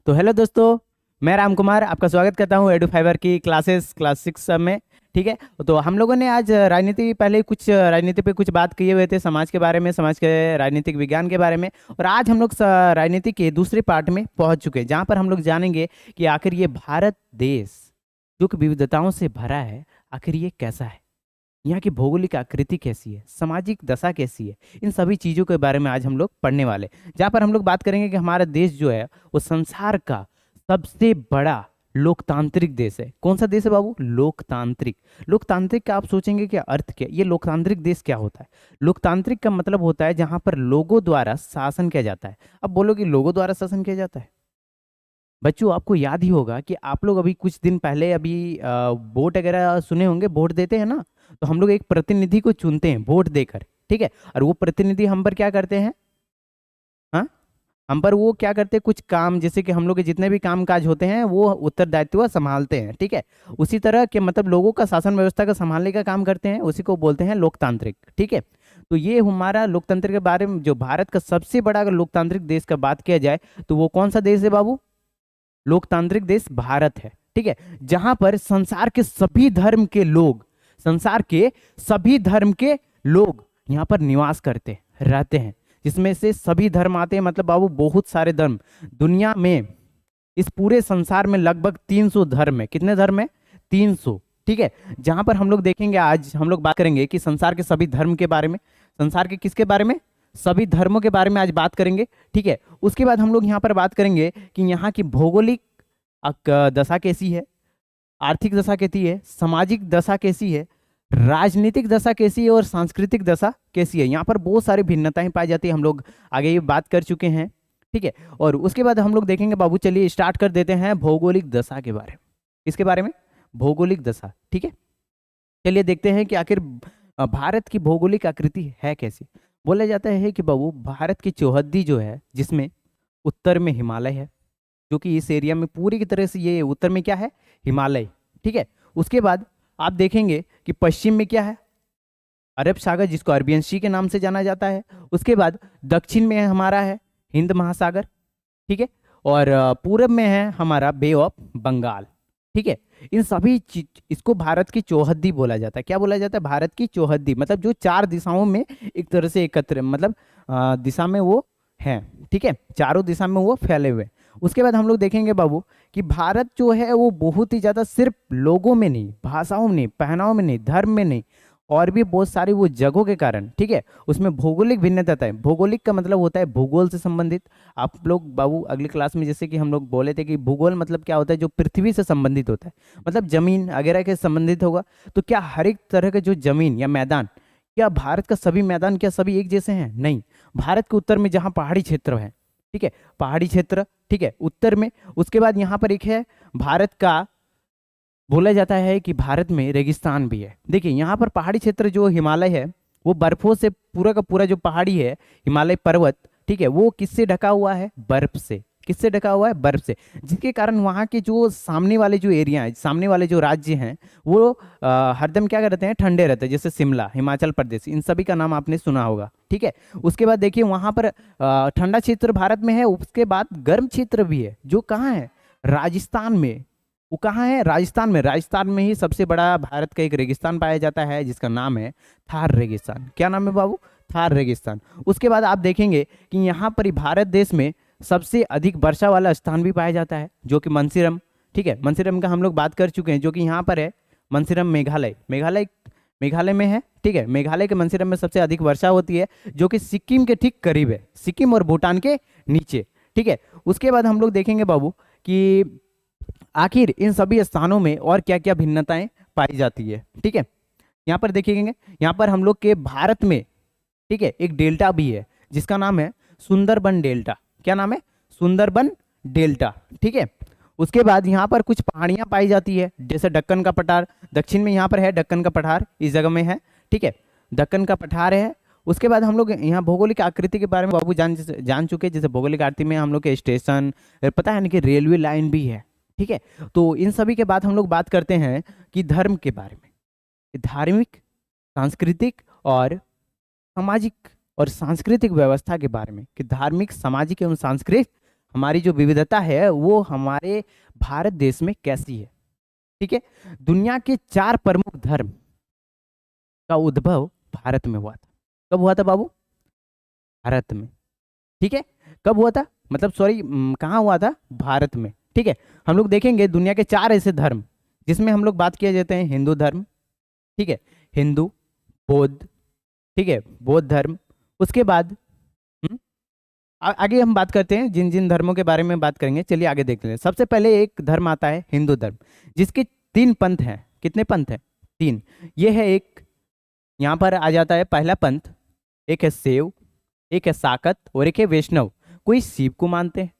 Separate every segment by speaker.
Speaker 1: तो हेलो दोस्तों, मैं राम कुमार आपका स्वागत करता हूँ एडू फाइबर की क्लास 6 में। ठीक है। तो हम लोगों ने आज राजनीति पहले कुछ राजनीति पे कुछ बात किए हुए थे, समाज के बारे में, समाज के राजनीतिक विज्ञान के बारे में। और आज हम लोग राजनीति के दूसरे पार्ट में पहुंच चुके हैं, जहाँ पर हम लोग जानेंगे कि आखिर ये भारत देश जो कि विविधताओं से भरा है, आखिर ये कैसा है, यहाँ की भौगोलिक आकृति कैसी है, सामाजिक दशा कैसी है। इन सभी चीज़ों के बारे में आज हम लोग पढ़ने वाले, जहाँ पर हम लोग बात करेंगे कि हमारा देश जो है वो संसार का सबसे बड़ा लोकतांत्रिक देश है। कौन सा देश है बाबू? लोकतांत्रिक। लोकतांत्रिक का आप सोचेंगे कि अर्थ क्या, ये लोकतांत्रिक देश क्या होता है? लोकतांत्रिक का मतलब होता है जहाँ पर लोगों द्वारा शासन किया जाता है। अब बोलो कि लोगों द्वारा शासन किया जाता है। बच्चों, आपको याद ही होगा कि आप लोग अभी कुछ दिन पहले अभी वोट वगैरह सुने होंगे, वोट देते हैं ना। तो हम लोग एक प्रतिनिधि को चुनते हैं वोट देकर, ठीक है। और वो प्रतिनिधि हम पर क्या करते हैं? हाँ, हम पर वो क्या करते हैं, कुछ काम, जैसे कि हम लोग के जितने भी काम काज होते हैं वो उत्तरदायित्व संभालते हैं, ठीक है। उसी तरह के मतलब लोगों का शासन व्यवस्था का संभालने का काम करते हैं, उसी को बोलते हैं लोकतांत्रिक, ठीक है। तो ये हमारा लोकतंत्र के बारे में, जो भारत का सबसे बड़ा अगर लोकतांत्रिक देश का बात किया जाए तो वो कौन सा देश है बाबू? लोकतांत्रिक देश भारत है, ठीक है। जहां पर संसार के सभी धर्म के लोग, संसार के सभी धर्म के लोग यहाँ पर निवास करते रहते हैं, जिसमें से सभी धर्म आते हैं। मतलब बाबू बहुत सारे धर्म दुनिया में, इस पूरे संसार में लगभग 300 धर्म है। कितने धर्म है? 300, ठीक है। जहां पर हम लोग देखेंगे, आज हम लोग बात करेंगे कि संसार के सभी धर्म के बारे में, संसार के किसके बारे में? सभी धर्मों के बारे में आज बात करेंगे, ठीक है। उसके बाद हम लोग यहाँ पर बात करेंगे कि यहाँ की भौगोलिक दशा कैसी है, आर्थिक दशा कैसी है, सामाजिक दशा कैसी है, राजनीतिक दशा कैसी है और सांस्कृतिक दशा कैसी है। यहाँ पर बहुत सारी भिन्नताएं पाई जाती है, हम लोग आगे ये बात कर चुके हैं, ठीक है। और उसके बाद हम लोग देखेंगे बाबू, चलिए स्टार्ट कर देते हैं भौगोलिक दशा के बारे में। इसके बारे में भौगोलिक दशा, ठीक है। चलिए देखते हैं कि आखिर भारत की भौगोलिक आकृति है कैसी। बोला जाता है कि बाबू भारत की चौहद्दी जो है, जिसमें उत्तर में हिमालय है, जो कि इस एरिया में पूरी की तरह से ये उत्तर में क्या है? हिमालय, ठीक है। उसके बाद आप देखेंगे कि पश्चिम में क्या है? अरब सागर, जिसको अरबियन सी के नाम से जाना जाता है। उसके बाद दक्षिण में हमारा है हिंद महासागर, ठीक है। और पूरब में है हमारा बे ऑफ बंगाल, ठीक है। इन सभी चीज, इसको भारत की चौहद्दी बोला जाता है। क्या बोला जाता है? भारत की चौहद्दी, मतलब जो 4 दिशाओं में एक तरह से एकत्र, मतलब दिशा में वो है, ठीक है। चारों दिशा में वो फैले हुए हैं। उसके बाद हम लोग देखेंगे बाबू कि भारत जो है वो बहुत ही ज़्यादा सिर्फ लोगों में नहीं, भाषाओं में नहीं, पहनाव में नहीं, धर्म में नहीं, और भी बहुत सारी वो जगहों के कारण, ठीक है, उसमें भौगोलिक भिन्नता है। भौगोलिक का मतलब होता है भूगोल से संबंधित। आप लोग बाबू अगली क्लास में जैसे कि हम लोग बोले थे कि भूगोल मतलब क्या होता है, जो पृथ्वी से संबंधित होता है, मतलब जमीन वगैरह के संबंधित होगा। तो क्या हर एक तरह के जो जमीन या मैदान, क्या भारत का सभी मैदान क्या सभी एक जैसे हैं? नहीं। भारत के उत्तर में जहाँ पहाड़ी क्षेत्र है, ठीक है, पहाड़ी क्षेत्र, ठीक है, उत्तर में। उसके बाद यहाँ पर एक है भारत का, बोला जाता है कि भारत में रेगिस्तान भी है। देखिए यहाँ पर पहाड़ी क्षेत्र जो हिमालय है, वो बर्फों से पूरा का पूरा जो पहाड़ी है हिमालय पर्वत, ठीक है, वो किससे ढका हुआ है? बर्फ से। किससे ढका हुआ है? बर्फ से। जिसके कारण वहाँ के जो सामने वाले जो एरिया है, सामने वाले जो राज्य हैं, वो हरदम क्या करते हैं? ठंडे रहते हैं। जैसे शिमला, हिमाचल प्रदेश, इन सभी का नाम आपने सुना होगा, ठीक है। उसके बाद देखिए वहाँ पर ठंडा क्षेत्र भारत में है। उसके बाद गर्म क्षेत्र भी है, जो कहाँ है? राजस्थान में। वो कहाँ है? राजस्थान में। राजस्थान में ही सबसे बड़ा भारत का एक रेगिस्तान पाया जाता है, जिसका नाम है थार रेगिस्तान। क्या नाम है बाबू? थार रेगिस्तान। उसके बाद आप देखेंगे कि यहाँ पर ही भारत देश में सबसे अधिक वर्षा वाला स्थान भी पाया जाता है, जो कि मंसिरम, ठीक है। मंसिरम का हम लोग बात कर चुके हैं, जो कि यहाँ पर है मंसिरम, मेघालय। मेघालय में है, ठीक है। मेघालय के मंसिरम में सबसे अधिक वर्षा होती है, जो कि सिक्किम के ठीक करीब है, सिक्किम और भूटान के नीचे, ठीक है। उसके बाद हम लोग देखेंगे बाबू कि आखिर इन सभी स्थानों में और क्या क्या भिन्नताएं पाई जाती है, ठीक है। यहाँ पर देखेंगे, यहाँ पर हम लोग के भारत में, ठीक है, एक डेल्टा भी है, जिसका नाम है सुंदरबन डेल्टा। क्या नाम है? सुंदरबन डेल्टा, ठीक है। उसके बाद यहाँ पर कुछ पहाड़ियाँ पाई जाती है, जैसे दक्कन का पठार। दक्षिण में यहाँ पर है दक्कन का पठार, इस जगह में है, ठीक है, दक्कन का पठार है। उसके बाद हम लोग यहाँ भौगोलिक आकृति के बारे में बाबू जान चुके हैं। जैसे भौगोलिक आकृति में हम लोग के स्टेशन, पता है ना कि रेलवे लाइन भी है, ठीक है। तो इन सभी के बाद हम लोग बात करते हैं कि धर्म के बारे में, धार्मिक, सांस्कृतिक और सामाजिक और सांस्कृतिक व्यवस्था के बारे में, कि धार्मिक, सामाजिक एवं सांस्कृतिक हमारी जो विविधता है वो हमारे भारत देश में कैसी है। ठीक है, दुनिया के 4 प्रमुख धर्म का उद्भव भारत में हुआ था। कब हुआ था बाबू? भारत में। ठीक है, कब हुआ था, मतलब सॉरी, कहाँ हुआ था? भारत में। ठीक है, हम लोग देखेंगे दुनिया के 4 ऐसे धर्म जिसमें हम लोग बात किया जाते हैं हिंदू धर्म। ठीक है, हिंदू, बौद्ध, ठीक है, बौद्ध धर्म। उसके बाद आगे हम बात करते हैं जिन जिन धर्मों के बारे में बात करेंगे। चलिए आगे देखते हैं। सबसे पहले एक धर्म आता है हिंदू धर्म, जिसके 3 पंथ हैं। कितने पंथ हैं? 3। ये है, एक यहाँ पर आ जाता है पहला पंथ, एक है शैव, एक है शाक्त और एक है वैष्णव। कोई शिव को मानते हैं,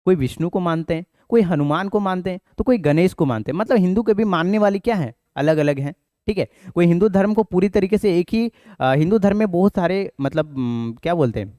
Speaker 1: कोई विष्णु को मानते हैं, कोई हनुमान को मानते हैं, तो कोई गणेश को मानते हैं। मतलब हिंदू के भी मानने वाले क्या हैं? अलग अलग हैं। ठीक है, कोई हिंदू धर्म को पूरी तरीके से एक ही हिंदू धर्म में बहुत सारे मतलब क्या बोलते हैं,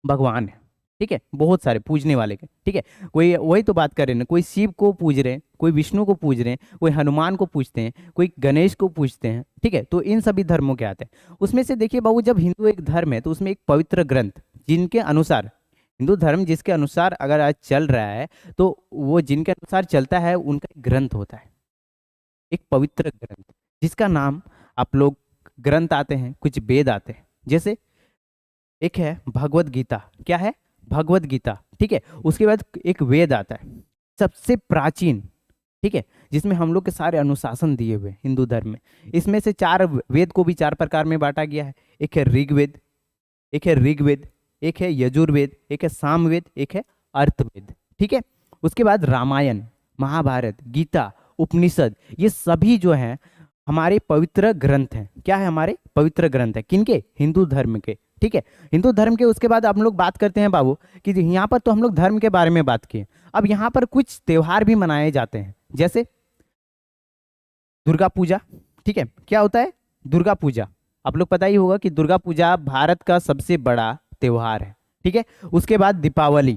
Speaker 1: भगवान है। ठीक है, बहुत सारे पूजने वाले के। ठीक है, कोई वही तो बात कर रहे हैं ना, कोई शिव को पूज रहे हैं, कोई विष्णु को पूज रहे हैं, कोई हनुमान को पूजते हैं, कोई गणेश को पूजते हैं। ठीक है, तो इन सभी धर्मों के आते हैं। उसमें से देखिए बाबू, जब हिंदू एक धर्म है तो उसमें एक पवित्र ग्रंथ, जिनके अनुसार हिंदू धर्म जिसके अनुसार अगर आज चल रहा है, तो वो जिनके अनुसार चलता है उनका एक ग्रंथ होता है, एक पवित्र ग्रंथ, जिसका नाम आप लोग ग्रंथ आते हैं, कुछ वेद आते हैं। जैसे एक है भगवत गीता। क्या है? भगवत गीता। ठीक है, उसके बाद एक वेद आता है सबसे प्राचीन। ठीक है, जिसमें हम लोग के सारे अनुशासन दिए हुए हिंदू धर्म में। इसमें से 4 वेद को भी 4 प्रकार में बांटा गया है। एक है ऋग्वेद, एक है ऋग्वेद, एक है यजुर्वेद, एक है सामवेद, एक है अर्थवेद। ठीक है, उसके बाद रामायण, महाभारत, गीता, उपनिषद, ये सभी जो हैं हमारे पवित्र ग्रंथ हैं। क्या है? हमारे पवित्र ग्रंथ है। किनके? हिंदू धर्म के। ठीक है, हिंदू धर्म के। उसके बाद हम लोग बात करते हैं बाबू कि यहाँ पर तो हम लोग धर्म के बारे में बात किए। अब यहाँ पर कुछ त्योहार भी मनाए जाते हैं, जैसे दुर्गा पूजा। ठीक है, क्या होता है? दुर्गा पूजा। आप लोग पता ही होगा कि दुर्गा पूजा भारत का सबसे बड़ा त्योहार है। ठीक है, उसके बाद दीपावली,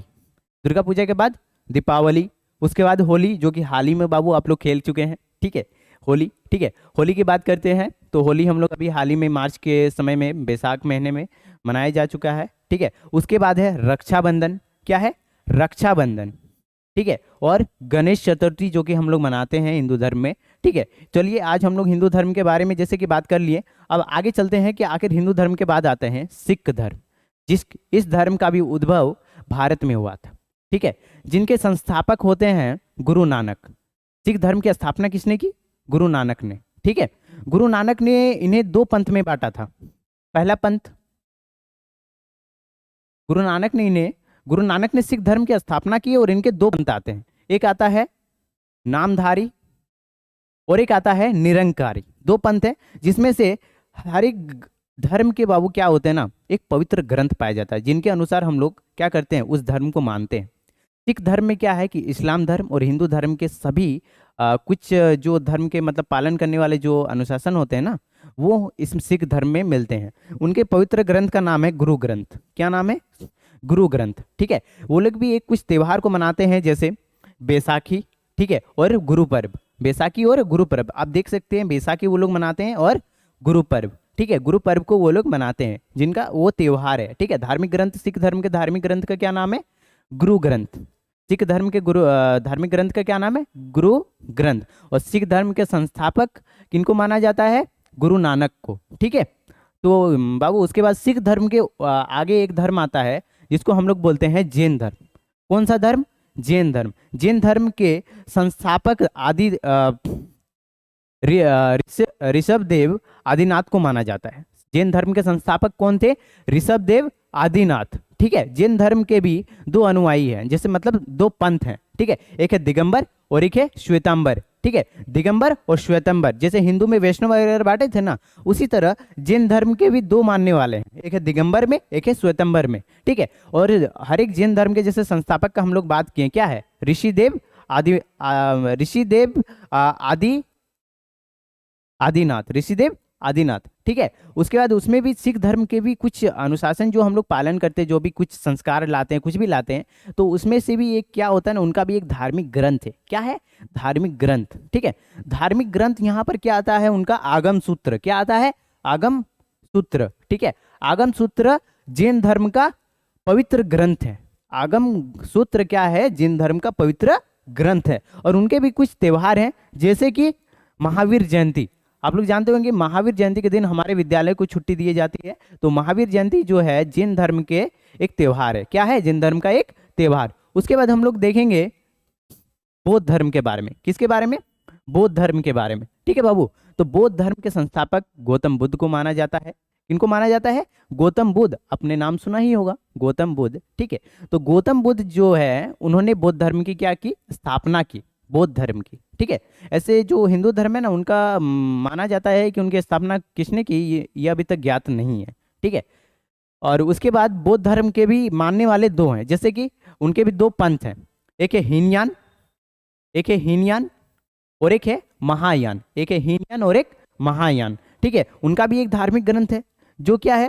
Speaker 1: दुर्गा पूजा के बाद दीपावली। उसके बाद होली, जो कि हाल ही में बाबू आप लोग खेल चुके हैं। ठीक है, होली। ठीक है, होली की बात करते हैं तो होली हम लोग अभी हाल ही में मार्च के समय में, बैसाख महीने में मनाया जा चुका है। ठीक है, उसके बाद है रक्षाबंधन। क्या है? रक्षाबंधन। ठीक है, और गणेश चतुर्थी, जो कि हम लोग मनाते हैं हिंदू धर्म में। ठीक है, चलिए आज हम लोग हिंदू धर्म के बारे में जैसे कि बात कर लिए, अब आगे चलते हैं कि आखिर हिंदू धर्म के बाद आते हैं सिख धर्म, इस धर्म का भी उद्भव भारत में हुआ था। ठीक है, जिनके संस्थापक होते हैं गुरु नानक। सिख धर्म की स्थापना किसने की? गुरु नानक ने। ठीक है, गुरु नानक ने इन्हें 2 पंथ में बांटा था। पहला पंथ, गुरु नानक ने सिख धर्म की स्थापना की और इनके 2 पंथ आते हैं। एक आता है नामधारी और एक आता है निरंकारी। 2 पंथ है, जिसमें से हर एक धर्म के बाबू क्या होते हैं ना, एक पवित्र ग्रंथ पाया जाता है, जिनके अनुसार हम लोग क्या करते हैं, उस धर्म को मानते हैं। सिख धर्म में क्या है कि इस्लाम धर्म और हिंदू धर्म के सभी कुछ जो धर्म के मतलब पालन करने वाले जो अनुशासन होते हैं ना, वो इस सिख धर्म में मिलते हैं। उनके पवित्र ग्रंथ का नाम है गुरु ग्रंथ। क्या नाम है? गुरु ग्रंथ। ठीक है, वो लोग भी एक कुछ त्योहार को मनाते हैं, जैसे बैसाखी। ठीक है, और गुरु पर्व। बैसाखी और गुरु पर्व आप देख सकते हैं, बैसाखी वो लोग मनाते हैं और गुरु पर्व। ठीक है, गुरु पर्व को वो लोग मनाते हैं, जिनका वो त्योहार है। ठीक है, धार्मिक ग्रंथ, सिख धर्म के धार्मिक ग्रंथ का क्या नाम है? गुरु ग्रंथ। सिख धर्म के धार्मिक ग्रंथ का क्या नाम है? गुरु ग्रंथ। और सिख धर्म के संस्थापक किनको माना जाता है? गुरु नानक को। ठीक है, तो बाबू उसके बाद सिख धर्म के आगे एक धर्म आता है जिसको हम लोग बोलते हैं जैन धर्म। कौन सा धर्म? जैन धर्म। जैन धर्म के संस्थापक आदि ऋषभ देव आदिनाथ को माना जाता है। जैन धर्म के संस्थापक कौन थे? ऋषभ देव आदिनाथ। ठीक है, जैन धर्म के भी 2 अनुयायी हैं, जैसे मतलब 2 पंथ हैं। ठीक है, एक है दिगंबर और एक है श्वेतांबर। ठीक है, दिगंबर और श्वेतांबर, जैसे हिंदू में वैष्णव वगैरह बांटे थे ना, उसी तरह जैन धर्म के भी 2 मानने वाले हैं, एक है दिगंबर में, एक है श्वेतांबर में। ठीक है, और हर एक जैन धर्म के जैसे संस्थापक का हम लोग बात किए, क्या है? ऋषिदेव आदिनाथ, ऋषिदेव आदिनाथ। ठीक है, उसके बाद उसमें भी सिख धर्म के भी कुछ अनुशासन जो हम लोग पालन करते हैं, जो भी कुछ संस्कार लाते हैं, कुछ भी लाते हैं, तो उसमें से भी एक क्या होता है ना, उनका भी एक धार्मिक ग्रंथ है। क्या है? धार्मिक ग्रंथ। ठीक है, धार्मिक ग्रंथ यहाँ पर क्या आता है? उनका आगम सूत्र। क्या आता है? आगम सूत्र। ठीक है, आगम सूत्र जैन धर्म का पवित्र ग्रंथ है। आगम सूत्र क्या है, जैन धर्म का पवित्र ग्रंथ है। और उनके भी कुछ त्योहार हैं, जैसे कि महावीर जयंती। आप लोग जानते होंगे महावीर जयंती के दिन हमारे विद्यालय को छुट्टी दी जाती है। तो महावीर जयंती जो है जैन धर्म के एक त्योहार है। क्या है? जैन धर्म का एक त्योहार। उसके बाद हम लोग देखेंगे बौद्ध धर्म के बारे में। किसके बारे में? बौद्ध धर्म के बारे में। ठीक है बाबू। तो बौद्ध धर्म के संस्थापक गौतम बुद्ध को माना जाता है। किनको माना जाता है? गौतम बुद्ध। अपने नाम सुना ही होगा, गौतम बुद्ध। ठीक है। तो गौतम बुद्ध जो है उन्होंने बौद्ध धर्म की क्या की? स्थापना की, बौद्ध धर्म की। ठीक है। ऐसे जो हिंदू धर्म है ना, उनका माना जाता है कि उनकी स्थापना किसने की, ये अभी तक ज्ञात नहीं है। ठीक है। और उसके बाद बौद्ध धर्म के भी मानने वाले दो हैं, जैसे कि उनके भी दो पंथ हैं। एक है हीनयान, एक है हीनयान और एक है महायान। एक है हीनयान और एक महायान। ठीक है। उनका भी एक धार्मिक ग्रंथ है जो क्या है?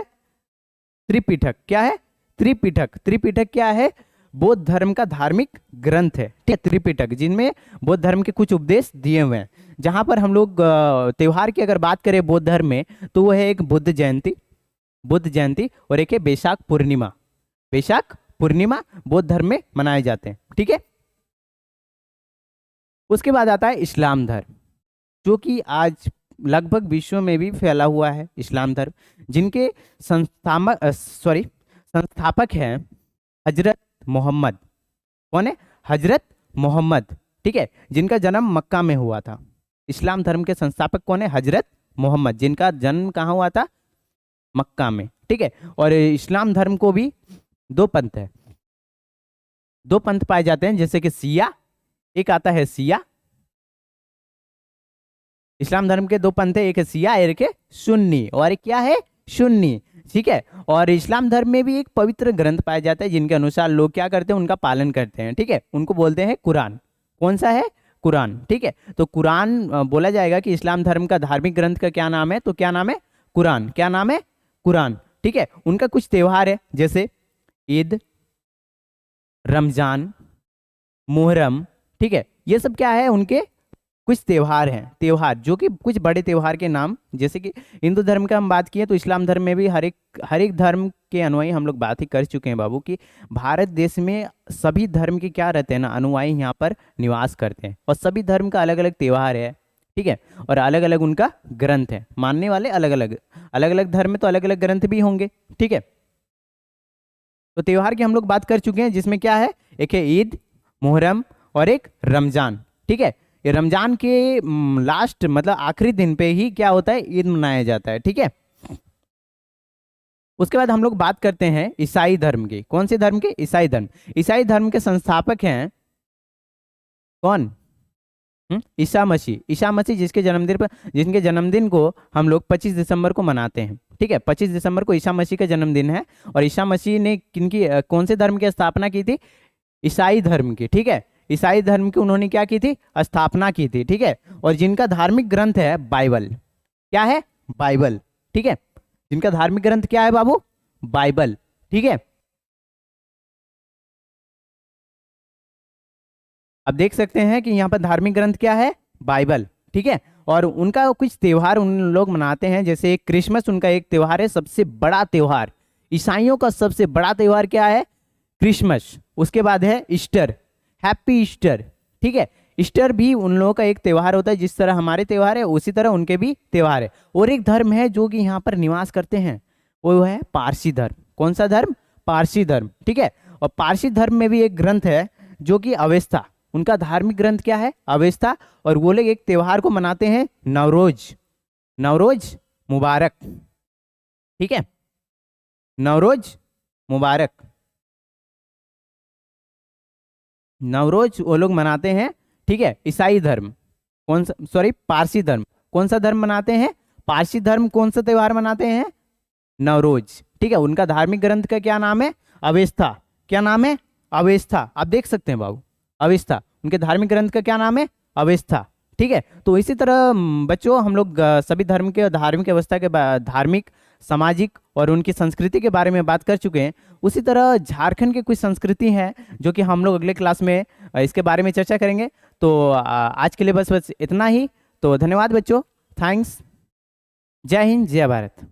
Speaker 1: त्रिपिटक। क्या है? त्रिपिटक। त्रिपिटक क्या है? बौद्ध धर्म का धार्मिक ग्रंथ है। ठीक है। त्रिपिटक, जिनमें बौद्ध धर्म के कुछ उपदेश दिए हुए हैं। जहां पर हम लोग त्योहार की अगर बात करें बौद्ध धर्म में, तो वो है एक बुद्ध जयंती, बुद्ध जयंती, और एक है बैशाख पूर्णिमा। बैशाख पूर्णिमा बौद्ध धर्म में मनाए जाते हैं। ठीक है। उसके बाद आता है इस्लाम धर्म, जो कि आज लगभग विश्व में भी फैला हुआ है। इस्लाम धर्म, जिनके संस्थापक हैं हजरत मोहम्मद। कौन है? हजरत मोहम्मद। ठीक है। जिनका जन्म मक्का में हुआ था। इस्लाम धर्म के संस्थापक कौन है? हजरत मोहम्मद, जिनका जन्म कहाँ हुआ था? मक्का में। ठीक है। और इस्लाम धर्म को भी दो पंथ है, दो पंथ पाए जाते हैं, जैसे कि सिया, एक आता है सिया। इस्लाम धर्म के दो पंथ है, एक है सिया, एक है सुन्नी। और एक क्या है? सुन्नी। ठीक है। और इस्लाम धर्म में भी एक पवित्र ग्रंथ पाया जाता है, जिनके अनुसार लोग क्या करते हैं? उनका पालन करते हैं। ठीक है। उनको बोलते हैं कुरान। कौन सा है? कुरान। ठीक है। तो कुरान बोला जाएगा कि इस्लाम धर्म का धार्मिक ग्रंथ का क्या नाम है? तो क्या नाम है? कुरान। क्या नाम है? कुरान। ठीक है। उनका कुछ त्योहार है, जैसे ईद, रमजान, मुहर्रम। ठीक है। ये सब क्या है? उनके कुछ त्योहार हैं। त्योहार जो कि कुछ बड़े त्योहार के नाम, जैसे कि हिंदू धर्म का हम बात किए तो इस्लाम धर्म में भी हर एक धर्म के अनुयायी हम लोग बात ही कर चुके हैं बाबू, कि भारत देश में सभी धर्म के क्या रहते हैं ना, अनुयायी यहाँ पर निवास करते हैं। और सभी धर्म का अलग अलग त्योहार है। ठीक है। और अलग अलग उनका ग्रंथ है, मानने वाले अलग अलग धर्म में तो अलग अलग ग्रंथ भी होंगे। ठीक है। तो त्योहार की हम लोग बात कर चुके हैं, जिसमें क्या है? एक है ईद, मुहर्रम और एक रमजान। ठीक है। ये रमजान के लास्ट मतलब आखिरी दिन पे ही क्या होता है? ईद मनाया जाता है। ठीक है। उसके बाद हम लोग बात करते हैं ईसाई धर्म की। कौन से धर्म के? ईसाई धर्म। ईसाई धर्म के संस्थापक हैं कौन? ईसा मसीह। ईसा मसीह, जिनके जन्मदिन को हम लोग 25 दिसंबर को मनाते हैं। ठीक है। 25 दिसंबर को ईसा मसीह का जन्मदिन है। और ईसा मसीह ने कौन से धर्म की स्थापना की थी? ईसाई धर्म की। ठीक है। ईसाई धर्म की उन्होंने क्या की थी? स्थापना की थी। ठीक है। और जिनका धार्मिक ग्रंथ है बाइबल। क्या है? बाइबल। ठीक है। जिनका धार्मिक ग्रंथ क्या है बाबू? बाइबल। ठीक है। अब देख सकते हैं कि यहाँ पर धार्मिक ग्रंथ क्या है? बाइबल। ठीक है। और उनका कुछ त्योहार उन लोग मनाते हैं, जैसे क्रिसमस उनका एक त्योहार है, सबसे बड़ा त्योहार। ईसाइयों का सबसे बड़ा त्योहार क्या है? क्रिसमस। उसके बाद है ईस्टर, हैप्पी ईस्टर। ठीक है। ईस्टर भी उन लोगों का एक त्यौहार होता है, जिस तरह हमारे त्यौहार है उसी तरह उनके भी त्यौहार है। और एक धर्म है जो कि यहाँ पर निवास करते हैं, वो है पारसी धर्म। कौन सा धर्म? पारसी धर्म। ठीक है। और पारसी धर्म में भी एक ग्रंथ है जो कि अवेस्ता। उनका धार्मिक ग्रंथ क्या है? अवेस्ता। और वो लोग एक त्यौहार को मनाते हैं, नवरोज। नवरोज मुबारक। ठीक है। नवरोज मुबारक। नवरोज वो लोग मनाते हैं। ठीक है। ईसाई धर्म कौन सा? सॉरी, पारसी धर्म। कौन सा धर्म मनाते हैं? पारसी धर्म। कौन सा त्यौहार मनाते हैं? नवरोज। ठीक है। उनका धार्मिक ग्रंथ का क्या नाम है? अवेस्ता। क्या नाम है? अवेस्ता। आप देख सकते हैं बाबू, अवेस्ता। उनके धार्मिक ग्रंथ का क्या नाम है? अवेस्ता। ठीक है। तो इसी तरह बच्चों हम लोग सभी धर्म के धार्मिक अवस्था के धार्मिक, सामाजिक और उनकी संस्कृति के बारे में बात कर चुके हैं। उसी तरह झारखंड की कुछ संस्कृति हैं जो कि हम लोग अगले क्लास में इसके बारे में चर्चा करेंगे। तो आज के लिए बस इतना ही। तो धन्यवाद बच्चों, थैंक्स। जय हिंद, जय भारत।